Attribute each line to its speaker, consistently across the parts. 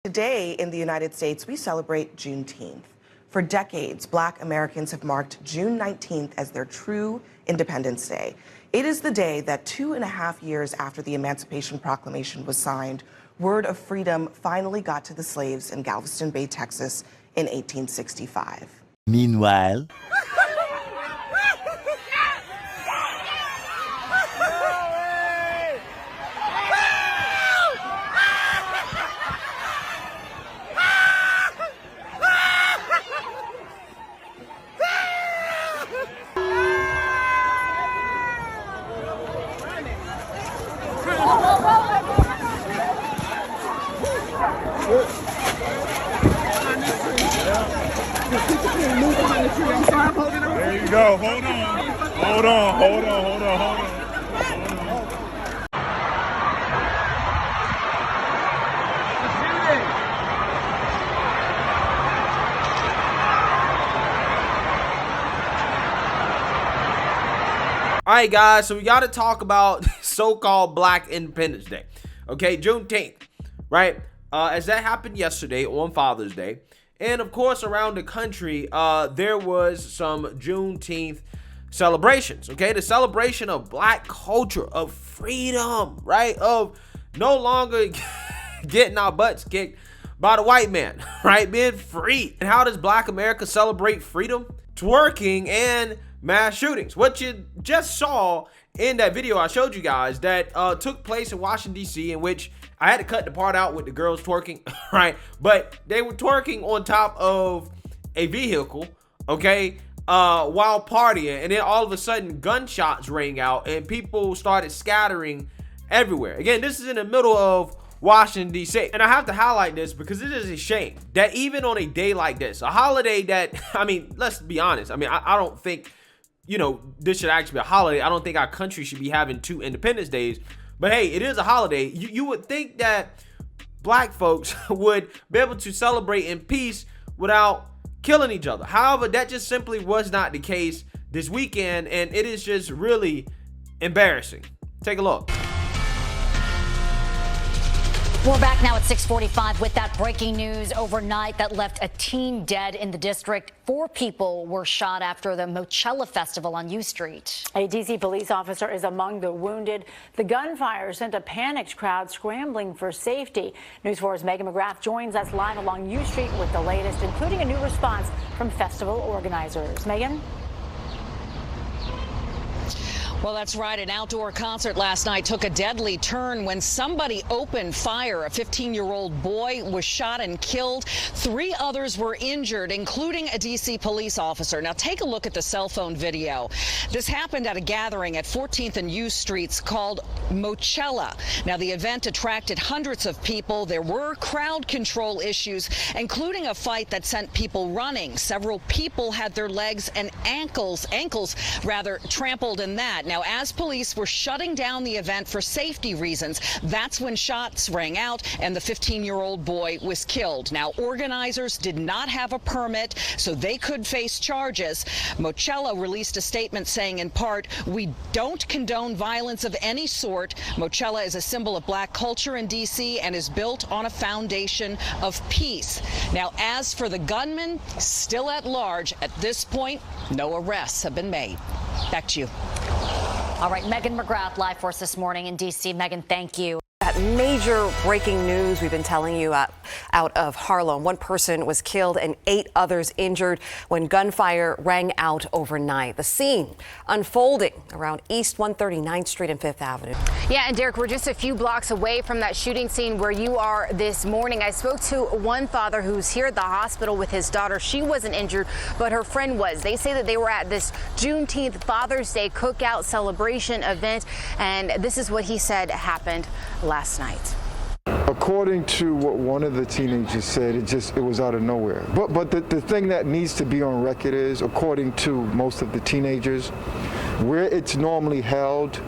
Speaker 1: Today in the United States, we celebrate Juneteenth. For decades, Black Americans have marked June 19th as their true Independence Day. It is the day that 2.5 years after the Emancipation Proclamation was signed, word of freedom finally got to the slaves in Galveston Bay, Texas in 1865.
Speaker 2: Meanwhile,
Speaker 3: there you go. Hold on.
Speaker 4: All right, guys, so we got to talk about so-called Black Independence Day. Okay, Juneteenth, right? As that happened yesterday on Father's Day. And, of course, around the country, there was some Juneteenth celebrations, okay? The celebration of Black culture, of freedom, right? Of no longer getting our butts kicked by the white man, right? Being free. And how does Black America celebrate freedom? Twerking and mass shootings. What you just saw in that video I showed you guys that took place in Washington, D.C., in which I had to cut the part out with the girls twerking, right? But they were twerking on top of a vehicle, okay, while partying. And then all of a sudden, gunshots rang out and people started scattering everywhere. Again, this is in the middle of Washington, D.C. And I have to highlight this because it is a shame that even on a day like this, a holiday that, I mean, let's be honest. I mean, I don't think, you know, this should actually be a holiday. I don't think our country should be having 2 Independence Days. But hey, it is a holiday. You would think that Black folks would be able to celebrate in peace without killing each other. However, that just simply was not the case this weekend, and it is just really embarrassing. Take a look.
Speaker 5: We're back now at 6:45 with that breaking news overnight that left a teen dead in the district. 4 people were shot after the Mochella Festival on U Street.
Speaker 6: A D.C. police officer is among the wounded. The gunfire sent a panicked crowd scrambling for safety. News 4's Megan McGrath joins us live along U Street with the latest, including a new response from festival organizers. Megan?
Speaker 7: Well, that's right. An outdoor concert last night took a deadly turn when somebody opened fire. A 15-year-old boy was shot and killed. 3 others were injured, including a D.C. police officer. Now, take a look at the cell phone video. This happened at a gathering at 14th and U Streets called Mochella. Now, the event attracted hundreds of people. There were crowd control issues, including a fight that sent people running. Several people had their legs and ankles trampled in that. Now, as police were shutting down the event for safety reasons, that's when shots rang out and the 15-year-old boy was killed. Now, organizers did not have a permit, so they could face charges. Mochella released a statement saying, in part, "We don't condone violence of any sort. Mochella is a symbol of Black culture in D.C. and is built on a foundation of peace." Now, as for the gunman, still at large, at this point, no arrests have been made. Back to you.
Speaker 5: All right, Megan McGrath live for us this morning in D.C. Megan, thank you.
Speaker 8: That major breaking news we've been telling you out of Harlem. 1 person was killed and 8 others injured when gunfire rang out overnight. The scene unfolding around East 139th Street and 5th Avenue.
Speaker 9: Yeah, and Derek, we're just a few blocks away from that shooting scene where you are this morning. I spoke to one father who's here at the hospital with his daughter. She wasn't injured, but her friend was. They say that they were at this Juneteenth Father's Day cookout celebration event, and this is what he said happened last night.
Speaker 10: According to what one of the teenagers said, it was out of nowhere. But the thing that needs to be on record is, according to most of the teenagers, where it's normally held,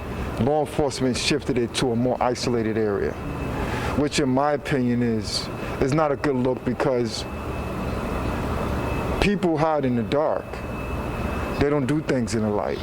Speaker 10: law enforcement shifted it to a more isolated area, which in my opinion is not a good look, because people hide in the dark. They don't do things in the light.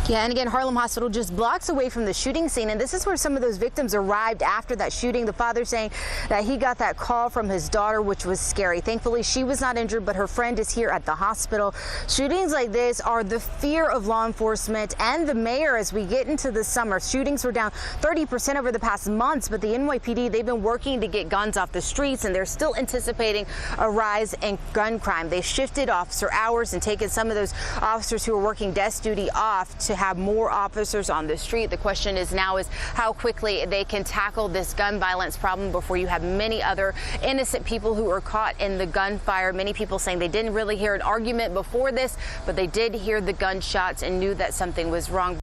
Speaker 9: Yeah, and again, Harlem Hospital just blocks away from the shooting scene, and this is where some of those victims arrived after that shooting. The father saying that he got that call from his daughter, which was scary. Thankfully, she was not injured, but her friend is here at the hospital. Shootings like this are the fear of law enforcement and the mayor as we get into the summer. Shootings were down 30% over the past months, but the NYPD, they've been working to get guns off the streets, and they're still anticipating a rise in gun crime. They shifted officer hours and taken some of those officers who are working desk duty off to have more officers on the street. The question is now is how quickly they can tackle this gun violence problem before you have many other innocent people who are caught in the gunfire. Many people saying they didn't really hear an argument before this, but they did hear the gunshots and knew that something was wrong.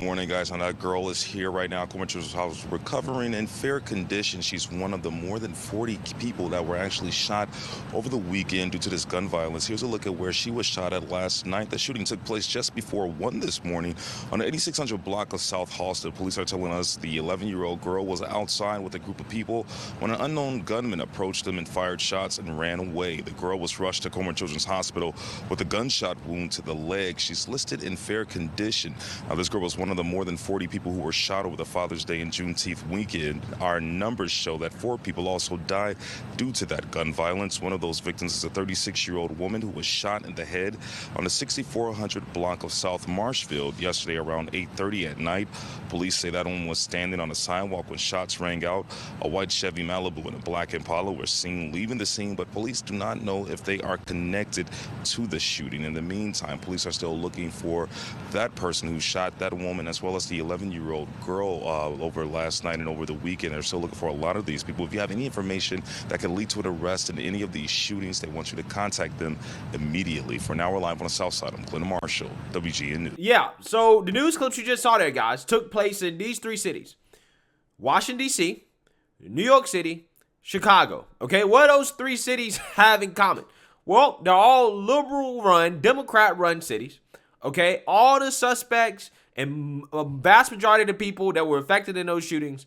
Speaker 2: Morning, guys. And that girl is here right now. Comer's house, recovering in fair condition. She's one of the more than 40 people that were actually shot over the weekend due to this gun violence. Here's a look at where she was shot at last night. The shooting took place just before 1 this morning on the 8600 block of South Halsted. Police are telling us the 11-year-old girl was outside with a group of people when an unknown gunman approached them and fired shots and ran away. The girl was rushed to Comer Children's Hospital with a gunshot wound to the leg. She's listed in fair condition. Now, this girl was one of the more than 40 people who were shot over the Father's Day and Juneteenth weekend. Our numbers show that 4 people also died due to that gun violence. One of those victims is a 36-year-old woman who was shot in the head on the 6400 block of South Marshfield yesterday around 8:30 at night. Police say that woman was standing on a sidewalk when shots rang out. A white Chevy Malibu and a black Impala were seen leaving the scene, but police do not know if they are connected to the shooting. In the meantime, police are still looking for that person who shot that woman as well as the 11-year-old girl over last night and over the weekend. They're still looking for a lot of these people. If you have any information that could lead to an arrest in any of these shootings, they want you to contact them immediately. For now, we're live on the South Side. I'm Clinton Marshall, WGN News.
Speaker 4: Yeah, so the news clips you just saw there, guys, took place in these 3 cities. Washington, D.C., New York City, Chicago. Okay, what do those 3 cities have in common? Well, they're all liberal-run, Democrat-run cities. Okay, all the suspects and a vast majority of the people that were affected in those shootings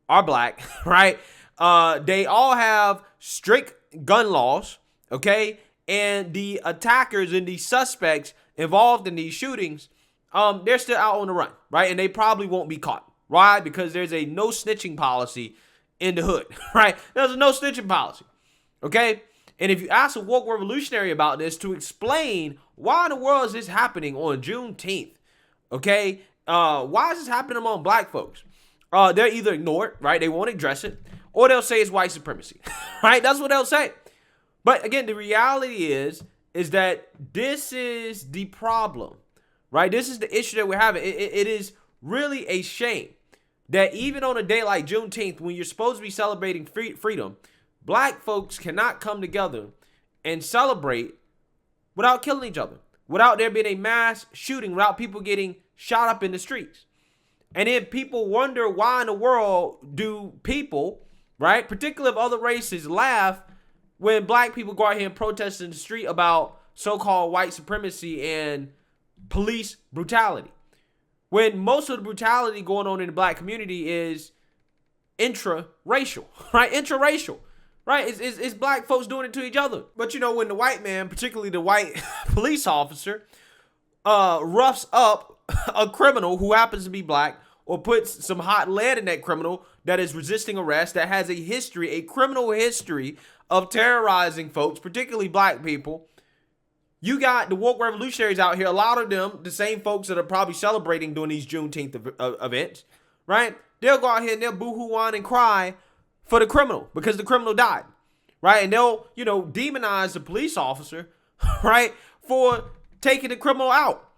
Speaker 4: are black, right? They all have strict gun laws, okay? And the attackers and the suspects involved in these shootings, they're still out on the run, right? And they probably won't be caught. Why? Because there's a no snitching policy in the hood, right? There's a no snitching policy, okay? And if you ask a woke revolutionary about this to explain why in the world is this happening on Juneteenth, okay, why is this happening among black folks? They're either ignored, right? They won't address it, or they'll say it's white supremacy, right? That's what they'll say. But again, the reality is that this is the problem, right? This is the issue that we're having. It is really a shame that even on a day like Juneteenth, when you're supposed to be celebrating freedom, black folks cannot come together and celebrate without killing each other, without there being a mass shooting, without people getting shot up in the streets. And then people wonder why in the world do people, right, particularly of other races, laugh when black people go out here and protest in the street about so-called white supremacy and police brutality, when most of the brutality going on in the black community is intra-racial, right? Intra-racial, right? It's black folks doing it to each other. But you know, when the white man, particularly the white police officer, roughs up a criminal who happens to be black, or puts some hot lead in that criminal that is resisting arrest, that has a history, a criminal history of terrorizing folks, particularly black people, you got the woke revolutionaries out here, a lot of them, the same folks that are probably celebrating during these Juneteenth events, right? They'll go out here and they'll boo-hoo whine and cry for the criminal because the criminal died, right? And they'll, you know, demonize the police officer, right, for taking the criminal out.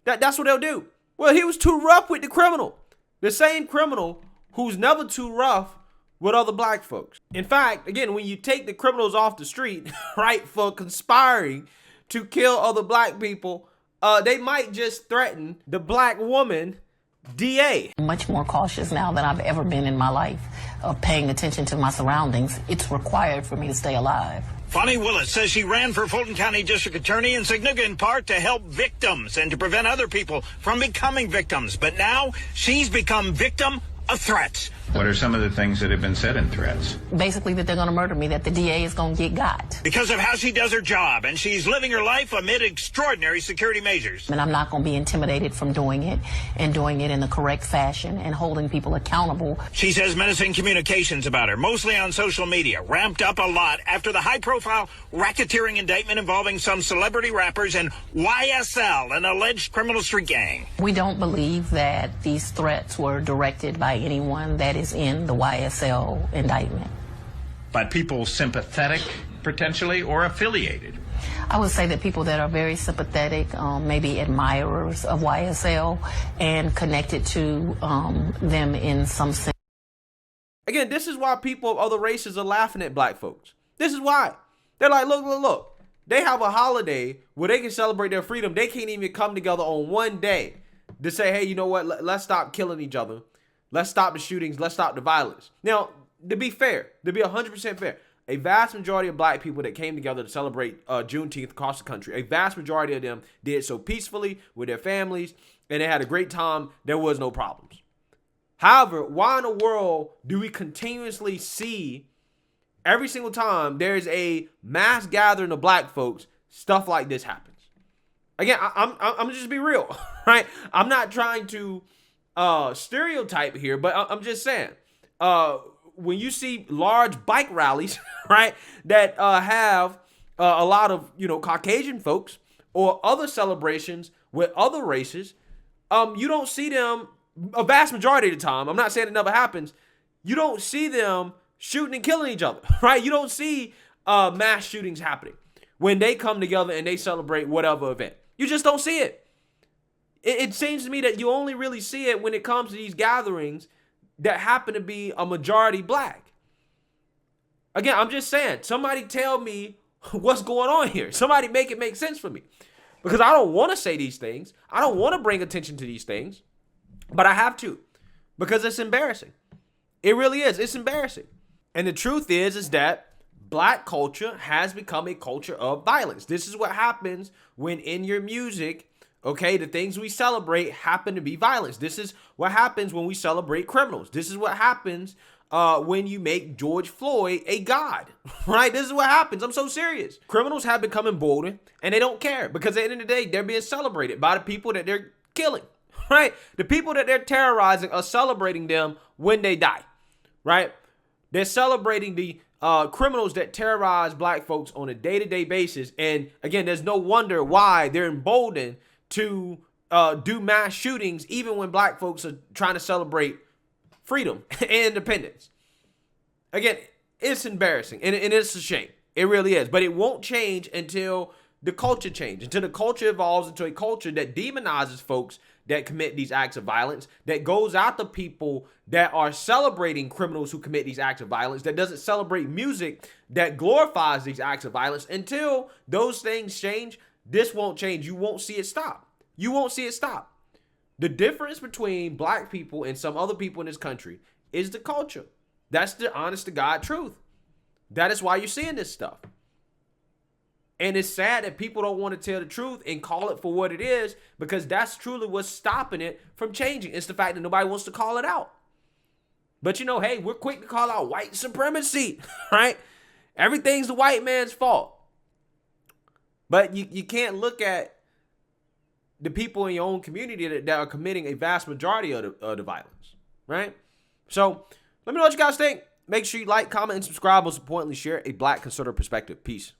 Speaker 4: That's what they'll do. Well, he was too rough with the criminal. The same criminal who's never too rough with other black folks. In fact, again, when you take the criminals off the street, right, for conspiring to kill other black people, they might just threaten the black woman DA.
Speaker 11: Much more cautious now than I've ever been in my life of paying attention to my surroundings. It's required for me to stay alive.
Speaker 12: Fonnie Willis says she ran for Fulton County District Attorney in significant part to help victims and to prevent other people from becoming victims. But now she's become victim of threats.
Speaker 13: What are some of the things that have been said in threats?
Speaker 11: Basically that they're going to murder me, that the DA is going to get got.
Speaker 12: Because of how she does her job, and she's living her life amid extraordinary security measures.
Speaker 11: And I'm not going to be intimidated from doing it, and doing it in the correct fashion and holding people accountable.
Speaker 12: She says menacing communications about her, mostly on social media, ramped up a lot after the high-profile racketeering indictment involving some celebrity rappers and YSL, an alleged criminal street gang.
Speaker 11: We don't believe that these threats were directed by anyone that is in the YSL indictment.
Speaker 13: By people sympathetic, potentially, or affiliated?
Speaker 11: I would say that people that are very sympathetic, maybe admirers of YSL and connected to them in some sense.
Speaker 4: Again, this is why people of other races are laughing at black folks. This is why. They're like, look. They have a holiday where they can celebrate their freedom. They can't even come together on one day to say, hey, you know what? Let's stop killing each other. Let's stop the shootings. Let's stop the violence. Now, to be fair, to be 100% fair, a vast majority of black people that came together to celebrate Juneteenth across the country, a vast majority of them did so peacefully with their families, and they had a great time. There was no problems. However, why in the world do we continuously see every single time there's a mass gathering of black folks, stuff like this happens? Again, I'm just be real, right? I'm not trying to stereotype here, but I'm just saying, when you see large bike rallies, right, that have a lot of, Caucasian folks or other celebrations with other races, you don't see them a vast majority of the time. I'm not saying it never happens. You don't see them shooting and killing each other, right? You don't see mass shootings happening when they come together and they celebrate whatever event. You just don't see it. It seems to me that you only really see it when it comes to these gatherings that happen to be a majority black. Again, I'm just saying, somebody tell me what's going on here. Somebody make it make sense for me. Because I don't want to say these things. I don't want to bring attention to these things. But I have to. Because it's embarrassing. It really is. It's embarrassing. And the truth is that black culture has become a culture of violence. This is what happens when in your music, okay, the things we celebrate happen to be violence. This is what happens when we celebrate criminals. This is what happens when you make George Floyd a god, right? This is what happens. I'm so serious. Criminals have become emboldened and they don't care because at the end of the day, they're being celebrated by the people that they're killing, right? The people that they're terrorizing are celebrating them when they die, right? They're celebrating the criminals that terrorize black folks on a day-to-day basis. And again, there's no wonder why they're emboldened to do mass shootings even when black folks are trying to celebrate freedom and independence. Again, it's embarrassing and it's a shame. It really is. But it won't change until the culture changes, until the culture evolves into a culture that demonizes folks that commit these acts of violence, that goes after people that are celebrating criminals who commit these acts of violence, that doesn't celebrate music that glorifies these acts of violence. Until those things change, this won't change. You won't see it stop. You won't see it stop. The difference between black people and some other people in this country is the culture. That's the honest to God truth. That is why you're seeing this stuff. And it's sad that people don't want to tell the truth and call it for what it is, because that's truly what's stopping it from changing. It's the fact that nobody wants to call it out. But hey, we're quick to call out white supremacy, right? Everything's the white man's fault. But you can't look at the people in your own community that are committing a vast majority of the violence, right? So let me know what you guys think. Make sure you like, comment, and subscribe. Most importantly, share a black conservative perspective. Peace.